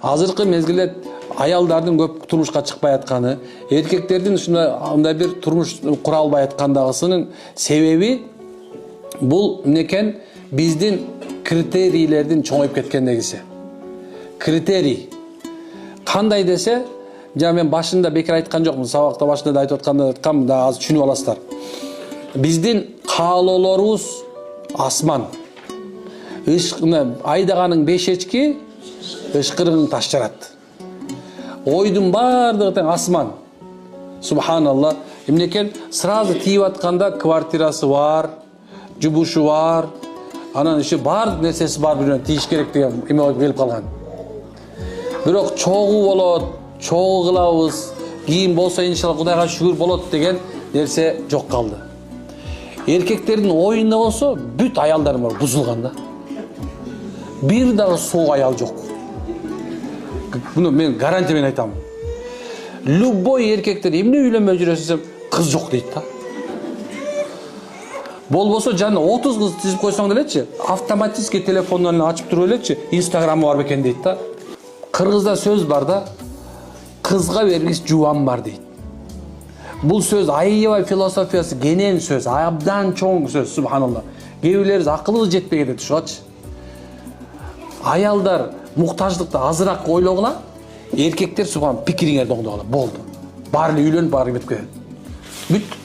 Азыркы мезгилде аялдардын көп турмушка чыкпай атканы, эркектердин ушундай бир турмуш кура албай аткандагысынын себеби бул эмнекен? Биздин критерийлердин чоңоюп кеткендегиси. Критерий кандай десе, жана мен башында бекер айткан жокмун, сабакта башында да айтып аткам, да азыр түшүнүп аласыздар. Биздин каалоолорубуз асман. Айдаганын 5 эчки, ышкырыгың таш жарат. Ойдун бардыгы тең асман. Субханалла. Эмнекен сразу тийип атканда квартирасы бар, жубушу бар, анан иши бардык нерсеси бар бирөө тийиш керек деген эме болуп келип калган. Бирок чогуу болот, чогуу кылабыз, кийин болсо иншалла Кудайга шүгүр болот деген нерсе жок калды. Эркектердин оюнда болсо бүт аялдар бар бузулган да. Бир дагы соо аял жок. Буну мен гарантия менен айтам. Любой эркектер эмне үйлөнбөй жүрөсүз десем, кыз жок дейт да. Болбосо жана 30 кыз тизип койсоң делечи, автоматически телефонун ачып туруп элечи, Инстаграмы бар бекен дейт да. Кыргызда сөз бар да, кызга бергис жубан бар дейт. Бул сөз аябай философиясы кенен сөз, абдан чоң сөз, субханалла. Кээ бирлерибиз акылыбыз жетпей кетет, ушугачы. Аялдар муктаждыкты азыраак ойлогула, эркектер субхан пикириңерди оңдогула. Болду. Баары үйлөнүп баары кетип кетет. Бүт